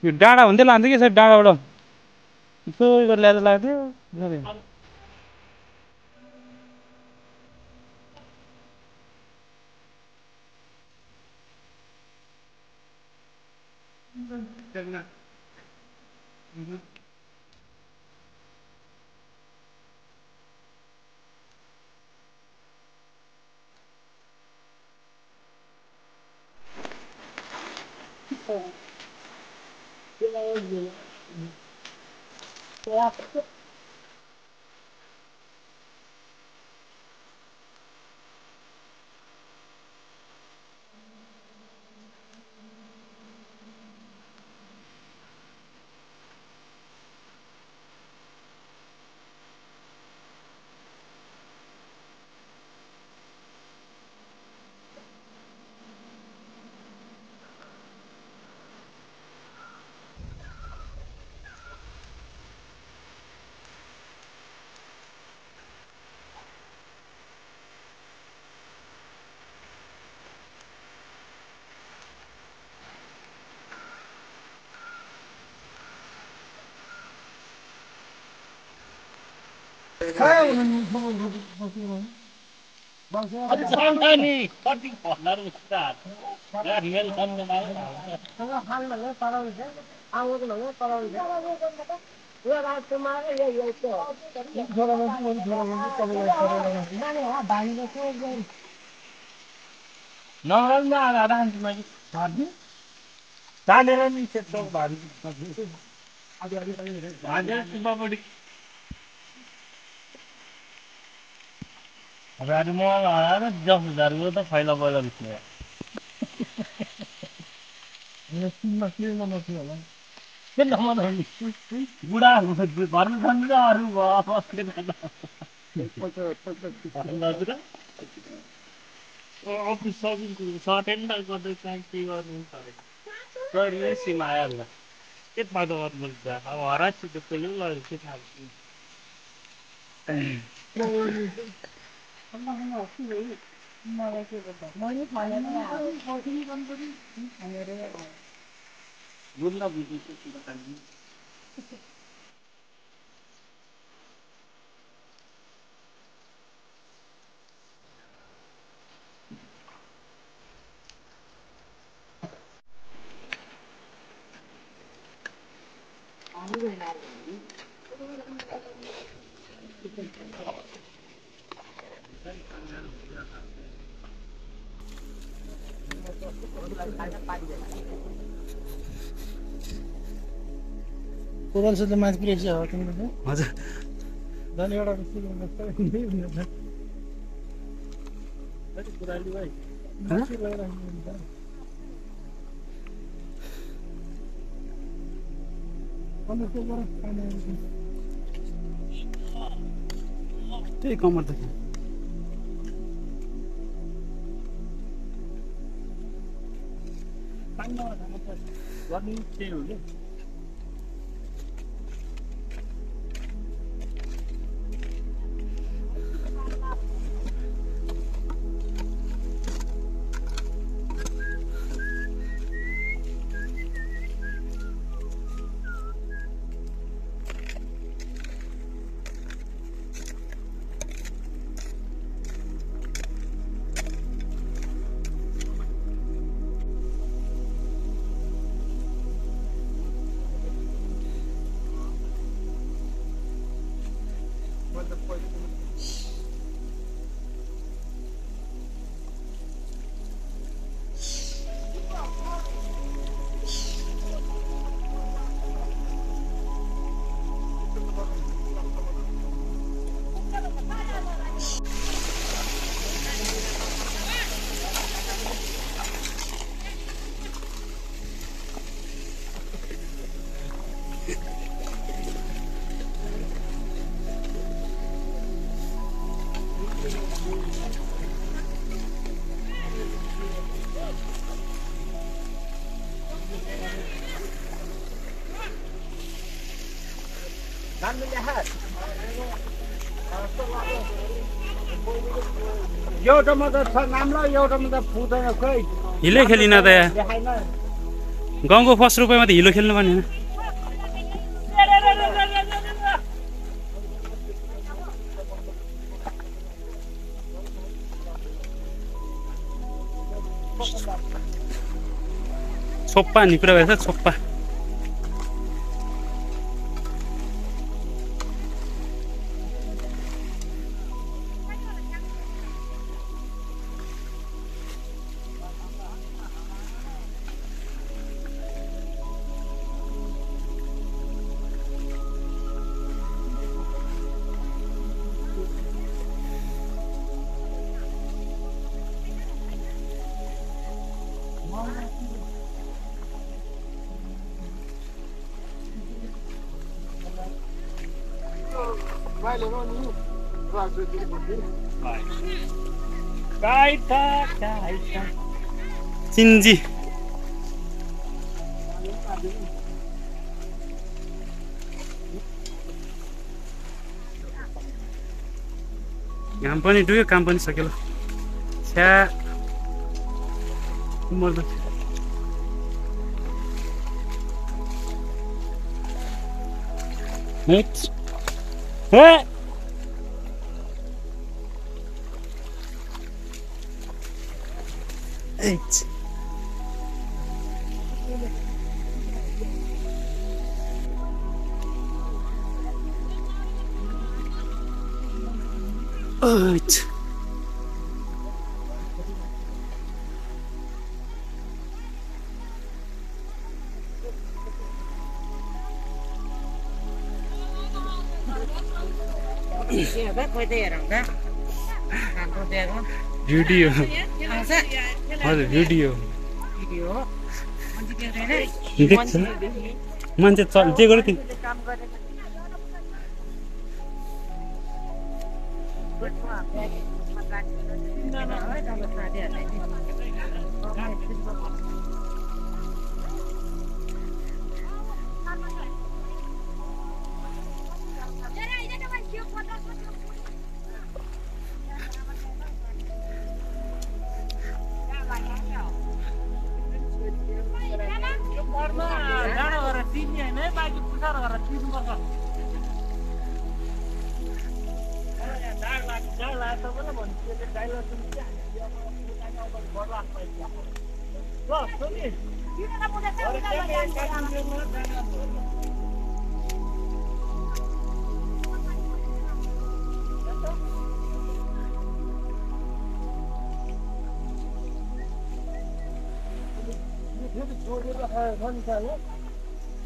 यो डाँडा हुँदै लान्छ कि सर डाँडाबाट यसो गरेर ल्याएर लाग्थ्यो कोरल सुद्धा माथि प्रेस हो तिमीले हजुर झन् एउटा त्यही कमर त त्यही हो कि एउटामा त छ नाम्ला एउटामा त पुग्दैन खोइ हिलो खेलिन त यहाँ देखाइन गाउँको 1 रुपैयाँमा त हिलो खेल्नु पर्ने हैन छोप्पा निपुरा भएछ छोप्पा चिन्जी घाम पनि डुब्यो काम पनि सकियो छ्या मर्दा नेक्स्ट हे eight eight भिडियो हजुर भिडियो देख्छ मान्छे जे गर्यो त्यो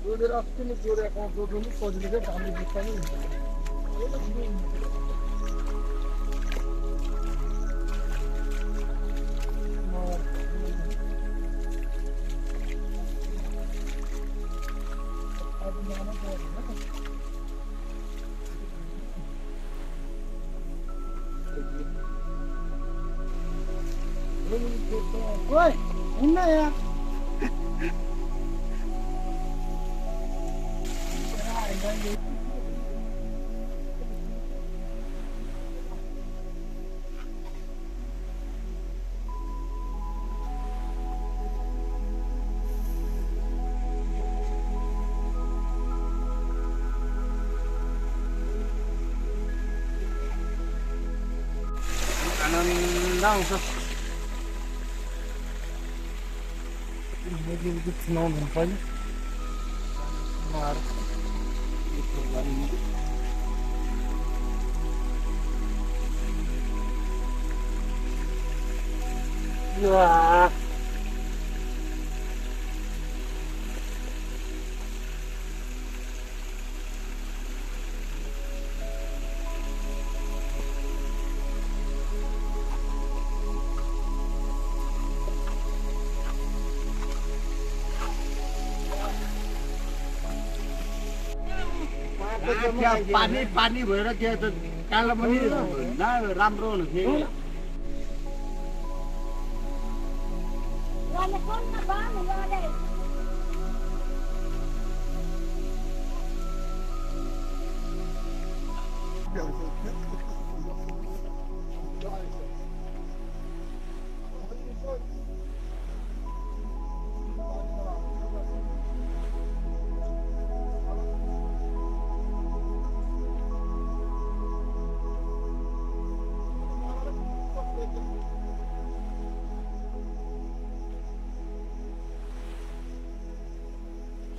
जोडेर अस्ति नै जोडेको जोड्नु सजिलो चाहिँ राम्रो जुत्ता नै हुन्छ ओइ हुन्न यहाँ आनन्द आउँछ गीत सुनाउनु पहिले पानी पानी भएर त्यहाँ त कालो पनि राम्रो हुन्थ्यो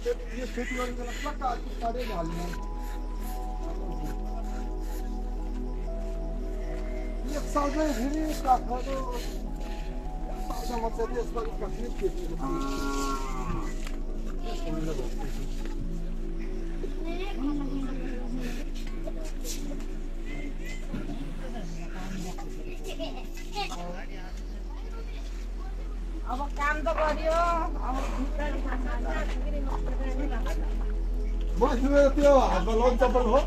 यो खेती गरेको बेला प्लक्क आर्थिक कार्य हाल्नु एक सालमै फेरि काठमाडौँ सालसम्म चाहिँ त्यसबाट कति खेती अब काम त गरियो अब बस्नु त्यो हातमा लन्च चप्पल हो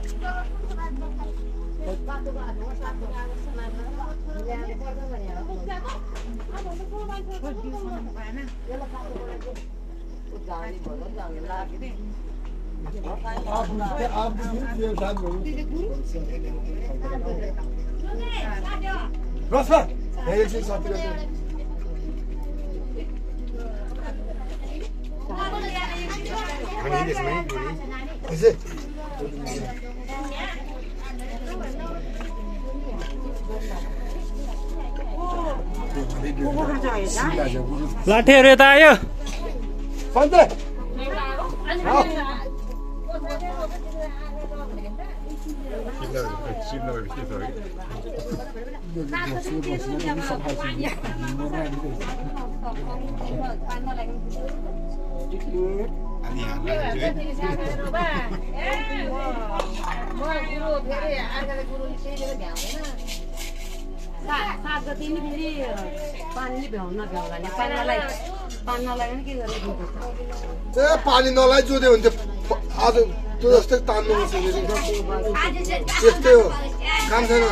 लाठीहरू यता आयो सात गति नि फेरि पानीले भ्याउन भ्याउला नि पान्नलाई पनि के गरेर दिनुपर्छ ए पानी नलाई जोड्यो भने त आज त्यो जस्तै तान्नु त्यस्तै हो काम छैन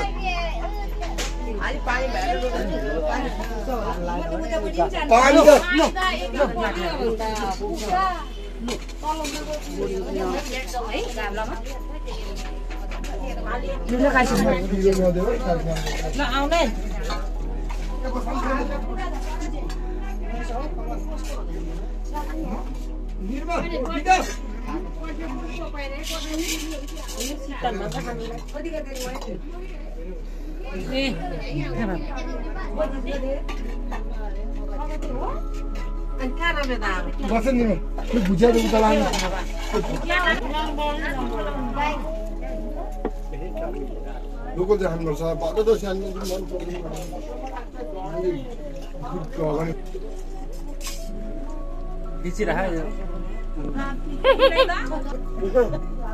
पानी बस नि भुजिया उता लानु लोकल चाहिँ खानुपर्छ बाटो त सानो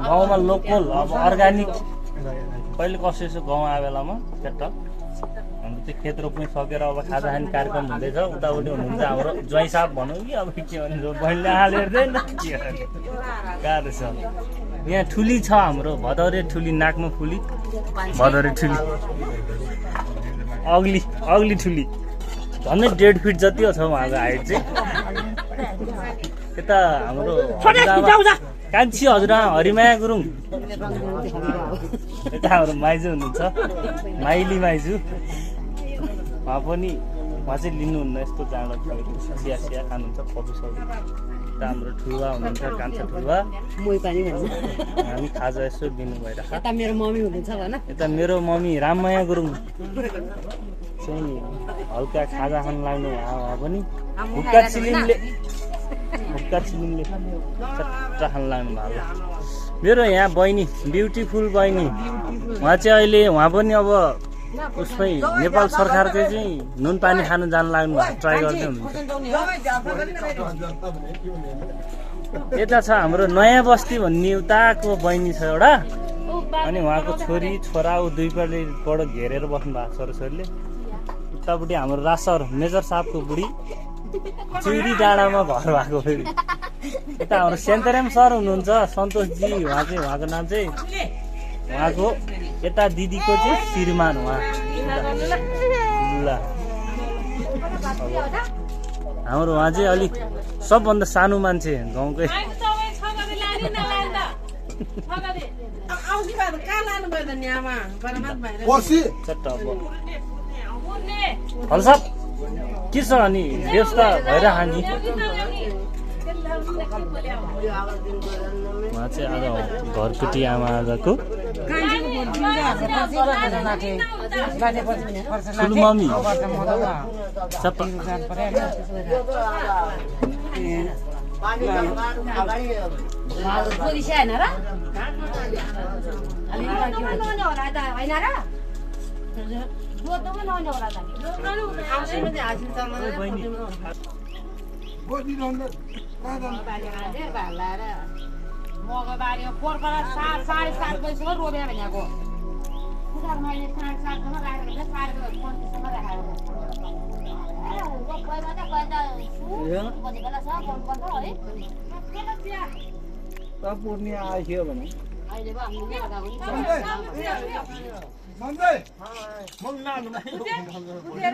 गाउँमा लोकल अब अर्ग्यानिक कहिले कसैको गाउँ आए बेलामा केटा हाम्रो त्यो खेत रोप्नु सकेर अब खाजा खाने कार्यक्रम हुँदैछ उताउति हुनुहुन्छ हाम्रो ज्वाइँ साहब भनौँ कि अब के भने बहिनीले हालेर्दैन गाह्रो छ यहाँ ठुली छ हाम्रो भदौरे ठुली नाकमा फुली भदौरे ठुली अग्ली ठुली झन्डै 1.5 फिट जति छ उहाँको हाइट चाहिँ यता हाम्रो कान्छी हजुरआमा हरिमाया गुरुङ यता हाम्रो माइजू हुनुहुन्छ माइली माइजू उहाँ चाहिँ लिनुहुन्न यस्तो जाँड चिया चिया खानुहुन्छ कफी सफी यता हाम्रो ठुवा हुनुहुन्छ कान्छा ठुवा हामी खाजा यसो दिनु भइरहेको यता मेरो मम्मी हुनुहुन्छ भन यता मेरो मम्मी राममाया गुरुङ चाहिँ हल्का खाजा खान लाग्नु उहाँ पनि हुक्का चिलिमले चट्टा खान लाग्नु भएको मेरो यहाँ बहिनी ब्युटिफुल बहिनी उहाँ चाहिँ अहिले उहाँ पनि अब उसमै नेपाल सरकारले चाहिँ नुन पानी खान जान लाग्नु भएको ट्राई गर्दै हुनुहुन्छ यता छ हाम्रो नयाँ बस्ती भन्ने उताको बहिनी छ एउटा अनि उहाँको छोरी छोरा ऊ दुईपल्टबाट घेरेर बस्नु भएको छोराछोरीले उतापट्टि हाम्रो रासर मेजर साहबको बुढी चिउरी डाँडामा घर भएको फेरि यता हाम्रो सेन्तरेम सर हुनुहुन्छ सन्तोषजी उहाँको नाम चाहिँ उहाँको यता दिदीको चाहिँ श्रीमान उहाँ ल हाम्रो उहाँ चाहिँ अलिक सबभन्दा सानो मान्छे गाउँकै हल्साप के छ अनि व्यवस्था भइरह नि उहाँ चाहिँ आज घरकुटी आमा आजको ठुलो मम्मी पोलिसी आएन र होइन र जोत्नुमा नहुने होला मको बारीमा पोर्खा 7:30 बजीसम्म रोप्यो भनेको मैले 7:30 राखेर 5:35 राखेर पूर्णिया आयो भने अहिले पो हामी लगाएको सन्जय